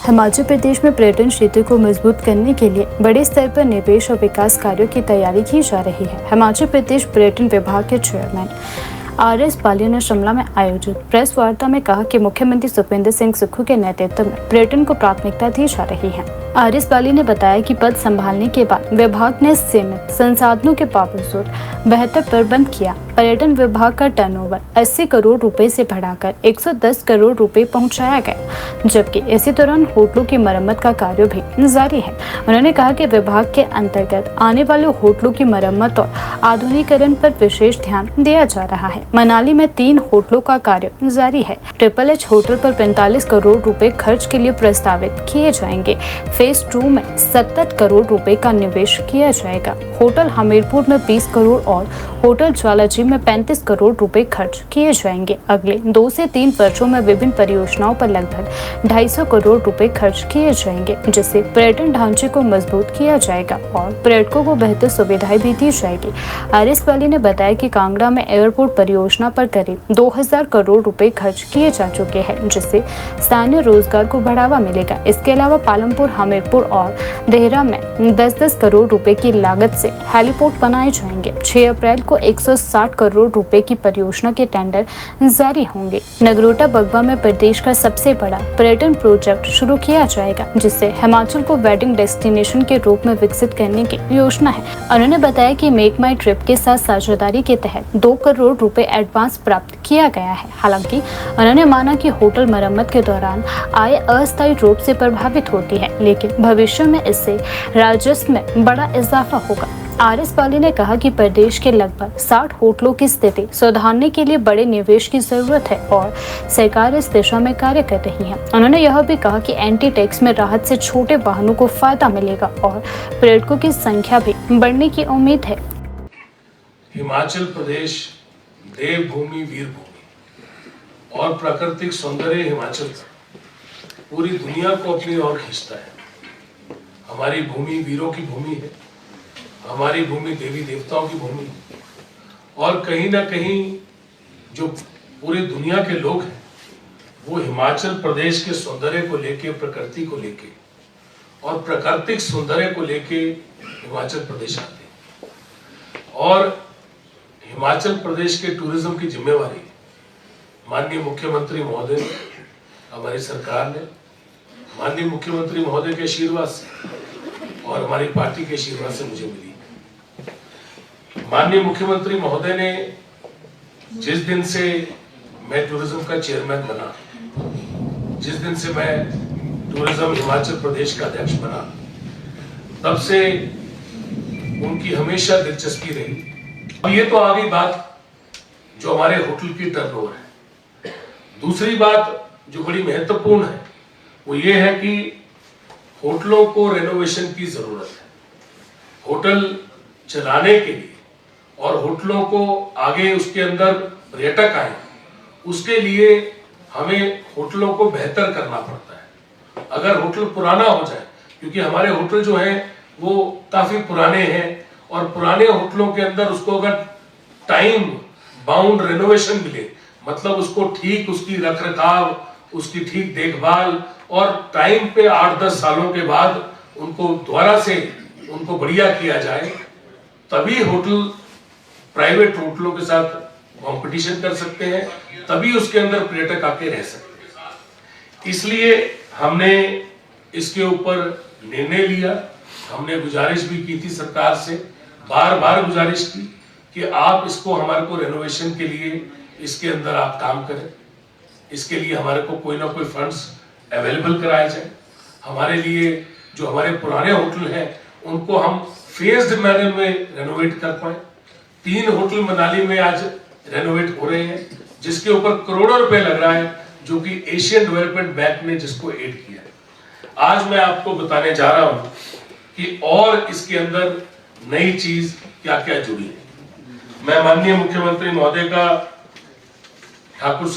हिमाचल प्रदेश में पर्यटन क्षेत्र को मजबूत करने के लिए बड़े स्तर पर निवेश और विकास कार्यों की तैयारी की जा रही है। हिमाचल प्रदेश पर्यटन विभाग के चेयरमैन RS बाली ने शिमला में आयोजित प्रेस वार्ता में कहा कि मुख्यमंत्री सुखविंदर सिंह सुक्खू के नेतृत्व में पर्यटन को प्राथमिकता दी जा रही है। RS बाली ने बताया कि पद संभालने के बाद विभाग ने सीमित संसाधनों के बावजूद बेहतर प्रबंध किया। पर्यटन विभाग का टर्नओवर 80 करोड़ रुपए से बढ़ाकर 110 करोड़ रुपए पहुंचाया गया, जबकि इसी दौरान होटलों की मरम्मत का कार्य भी जारी है। उन्होंने कहा कि विभाग के अंतर्गत आने वाले होटलों की मरम्मत और आधुनिकीकरण पर विशेष ध्यान दिया जा रहा है। मनाली में 3 होटलों का कार्य जारी है। ट्रिपल H होटल पर 45 करोड़ रुपए खर्च के लिए प्रस्तावित किए जाएंगे। फेज 2 में 70 करोड़ रुपए का निवेश किया जाएगा। होटल हमीरपुर में 20 करोड़ और होटल ज्वालाजी में 35 करोड़ रुपए खर्च किए जाएंगे। अगले 2 से 3 वर्षों में विभिन्न परियोजनाओं पर लगभग 250 करोड़ रुपए खर्च किए जाएंगे, जिससे पर्यटन ढांचे को मजबूत किया जाएगा और पर्यटकों को बेहतर सुविधाएं भी दी जाएगी। RS बाली ने बताया कि कांगड़ा में एयरपोर्ट परियोजना पर करीब 2000 करोड़ रुपए खर्च किए जा चुके हैं, जिससे स्थानीय रोजगार को बढ़ावा मिलेगा। इसके अलावा पालमपुर, हमीरपुर और देहरा में 10-10 करोड़ रुपए की लागत से हेलीपोर्ट बनाए जाएंगे। 6 अप्रैल को 160 करोड़ रुपए की परियोजना के टेंडर जारी होंगे। नगरोटा बगवा में प्रदेश का सबसे बड़ा पर्यटन प्रोजेक्ट शुरू किया जाएगा, जिससे हिमाचल को वेडिंग डेस्टिनेशन के रूप में विकसित करने की योजना है। उन्होंने बताया कि मेक माई ट्रिप के साथ साझेदारी के तहत 2 करोड़ रुपए एडवांस प्राप्त किया गया है। हालांकि उन्होंने माना कि होटल मरम्मत के दौरान आय अस्थायी रूप से प्रभावित होती है, लेकिन भविष्य में इससे राजस्व में बड़ा इजाफा होगा। RS बाली ने कहा कि प्रदेश के लगभग 60 होटलों की स्थिति सुधारने के लिए बड़े निवेश की जरूरत है और सरकार इस दिशा में कार्य कर रही है। उन्होंने यह भी कहा कि एंटी टैक्स में राहत से छोटे वाहनों को फायदा मिलेगा और पर्यटकों की संख्या भी बढ़ने की उम्मीद है। हिमाचल प्रदेश देवभूमि, वीरभूमि और प्राकृतिक सौंदर्य हिमाचल पूरी दुनिया को अपनी ओर खींचता है। हमारी भूमि वीरों की भूमि है, हमारी भूमि देवी देवताओं की भूमि है और कहीं ना कहीं जो पूरी दुनिया के लोग हैं वो हिमाचल प्रदेश के सौंदर्य को लेके, प्रकृति को लेके और प्राकृतिक सौंदर्य को लेके हिमाचल प्रदेश आते हैं। और हिमाचल प्रदेश के टूरिज्म की जिम्मेवारी माननीय मुख्यमंत्री महोदय ने, हमारी सरकार ने, माननीय मुख्यमंत्री महोदय के आशीर्वाद से और हमारी पार्टी के आशीर्वाद से मुझे मिली। माननीय मुख्यमंत्री महोदय ने जिस दिन से मैं टूरिज्म का चेयरमैन बना, जिस दिन से मैं टूरिज्म हिमाचल प्रदेश का अध्यक्ष बना, तब से उनकी हमेशा दिलचस्पी रही। अब ये तो आ गई बात जो हमारे होटल की टर्नओवर है। दूसरी बात जो बड़ी महत्वपूर्ण है वो ये है कि होटलों को रेनोवेशन की जरूरत है। होटल चलाने के लिए और होटलों को आगे उसके अंदर पर्यटक आए, उसके लिए हमें होटलों को बेहतर करना पड़ता है। अगर होटल पुराना हो जाए, क्योंकि हमारे होटल जो हैं वो काफी पुराने हैं और पुराने होटलों के अंदर उसको अगर टाइम बाउंड रेनोवेशन मिले, मतलब उसको ठीक उसकी रख रखाव, उसकी ठीक देखभाल और टाइम पे 8-10 सालों के बाद उनको दोबारा से उनको बढ़िया किया जाए, तभी होटल प्राइवेट होटलों के साथ कंपटीशन कर सकते हैं, तभी उसके अंदर पर्यटक आके रह सकते हैं। इसलिए हमने इसके ऊपर निर्णय लिया। हमने गुजारिश भी की थी सरकार से, बार बार गुजारिश की कि आप इसको हमारे को रेनोवेशन के लिए इसके अंदर आप काम करें, इसके लिए हमारे को कोई ना कोई फंड्स अवेलेबल कराए जाए। हमारे लिए जो हमारे पुराने होटल हैं उनको हम फेज्ड मैनर में रेनोवेट कर पाए। 3 होटल मनाली में आज रेनोवेट हो रहे हैं, जिसके ऊपर करोड़ों रुपए लग रहा है, जो कि एशियन डेवलपमेंट बैंक ने जिसको एड किया है। आज मैं आपको बताने जा रहा हूं कि और इसके अंदर नई चीज क्या क्या जुड़ी है। मैं माननीय मुख्यमंत्री महोदय का, ठाकुर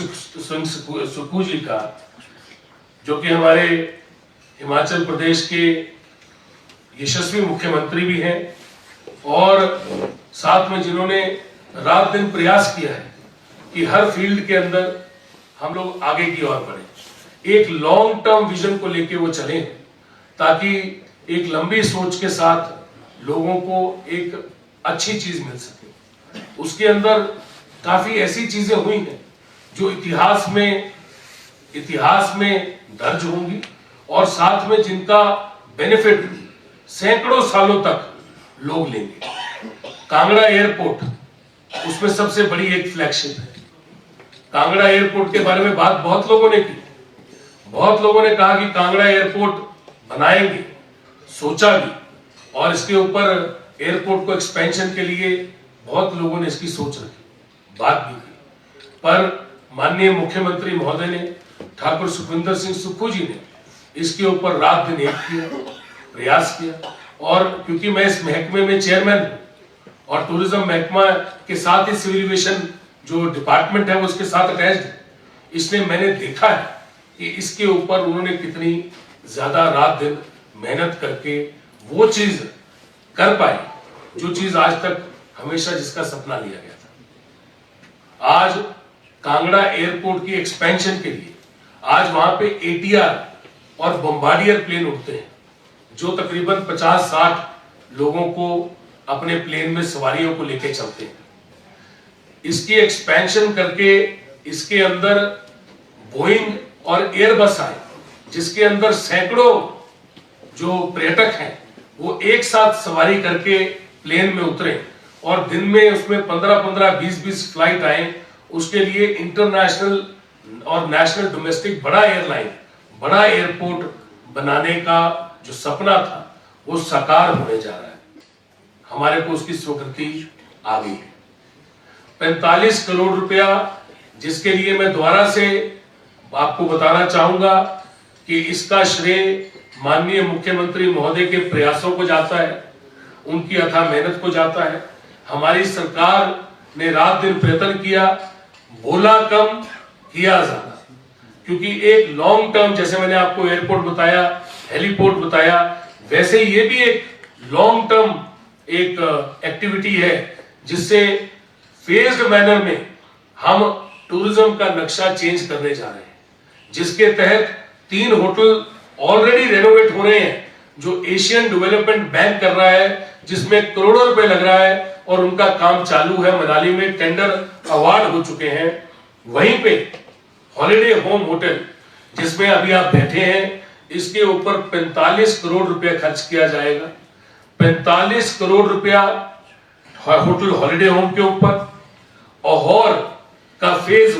सुक्खू जी का, जो कि हमारे हिमाचल प्रदेश के यशस्वी मुख्यमंत्री भी हैं और साथ में जिन्होंने रात दिन प्रयास किया है कि हर फील्ड के अंदर हम लोग आगे की ओर बढ़े। एक लॉन्ग टर्म विजन को लेके वो चले, ताकि एक लंबी सोच के साथ लोगों को एक अच्छी चीज मिल सके। उसके अंदर काफी ऐसी चीजें हुई हैं जो इतिहास में दर्ज होंगी और साथ में जिनका बेनिफिट सैकड़ों सालों तक लोग लेंगे। कांगड़ा एयरपोर्ट उसमें सबसे बड़ी एक फ्लैगशिप है। कांगड़ा एयरपोर्ट के बारे में बात बहुत लोगों ने की, बहुत लोगों ने कहा कि कांगड़ा एयरपोर्ट बनाएंगे, सोचा भी, और इसके ऊपर एयरपोर्ट को एक्सपेंशन के लिए बहुत लोगों ने इसकी सोच रखी, बात भी की। पर माननीय मुख्यमंत्री महोदय ने, ठाकुर सुखविंदर सिंह सुक्खू जी ने इसके ऊपर रात दिन एक किया, प्रयास किया। और क्योंकि मैं इस महकमे में चेयरमैन हूं और टूरिज्म महकमा के साथ ही सिविल एविएशन जो डिपार्टमेंट है वो उसके साथ अटैच्ड है, इसलिए मैंने देखा है कि इसके ऊपर उन्होंने कितनी ज्यादा रात दिन मेहनत करके वो चीज कर पाए जो चीज आज तक हमेशा जिसका सपना लिया गया था। आज कांगड़ा एयरपोर्ट की एक्सपेंशन के लिए आज वहां पे एटीआर और बम्बार्डियर प्लेन उड़ते हैं जो तकरीबन 50-60 लोगों को अपने प्लेन में सवारियों को लेके चलते हैं। इसकी एक्सपेंशन करके इसके अंदर बोइंग और एयरबस आए जिसके अंदर सैकड़ों जो पर्यटक हैं वो एक साथ सवारी करके प्लेन में उतरे और दिन में उसमें 15-15, 20-20 फ्लाइट आए। उसके लिए इंटरनेशनल और नेशनल डोमेस्टिक बड़ा एयरलाइन, बड़ा एयरपोर्ट बनाने का जो सपना था वो साकार होने जा रहा है। हमारे को उसकी स्वीकृति आ गई है। 45 करोड़ रुपया, जिसके लिए मैं दोबारा से आपको बताना चाहूंगा कि इसका श्रेय माननीय मुख्यमंत्री महोदय के प्रयासों को जाता है, उनकी अथाह मेहनत को जाता है। हमारी सरकार ने रात दिन प्रयत्न किया, बोला कम किया ज्यादा, क्योंकि एक लॉन्ग टर्म, जैसे मैंने आपको एयरपोर्ट बताया, हेलीपोर्ट बताया, वैसे ये भी एक लॉन्ग टर्म एक एक्टिविटी है जिससे फेज्ड मैनर में हम टूरिज्म का नक्शा चेंज करने जा रहे हैं, जिसके तहत 3 होटल ऑलरेडी रेनोवेट हो रहे हैं जो एशियन डेवलपमेंट बैंक कर रहा है, जिसमें करोड़ों रुपए लग रहा है और उनका काम चालू है। मनाली में टेंडर अवार्ड हो चुके हैं। वहीं पे हॉलिडे होम होटल जिसमें अभी आप बैठे हैं, इसके ऊपर 45 करोड़ रुपया खर्च किया जाएगा। 45 करोड़ रुपया होटल हॉलिडे होम के ऊपर। अहौर का फेज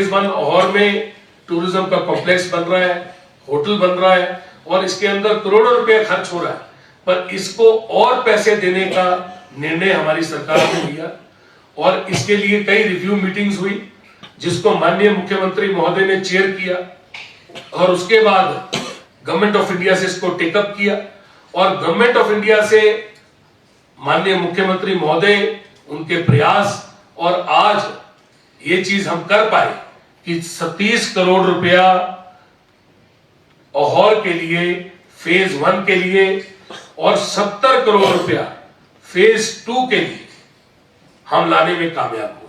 1, अहौर में टूरिज्म का कॉम्प्लेक्स बन रहा है, होटल बन रहा है और इसके अंदर करोड़ों रुपया खर्च हो रहा है, पर इसको और पैसे देने का निर्णय हमारी सरकार ने लिया और इसके लिए कई रिव्यू मीटिंग्स हुई जिसको माननीय मुख्यमंत्री महोदय ने चेयर किया और उसके बाद गवर्नमेंट ऑफ इंडिया से इसको टेकअप किया और गवर्नमेंट ऑफ इंडिया से माननीय मुख्यमंत्री महोदय, उनके प्रयास और आज ये चीज हम कर पाए कि 37 करोड़ रुपया अहौर के लिए फेज 1 के लिए और 70 करोड़ रुपया फेज 2 के लिए हम लाने में कामयाब हुए।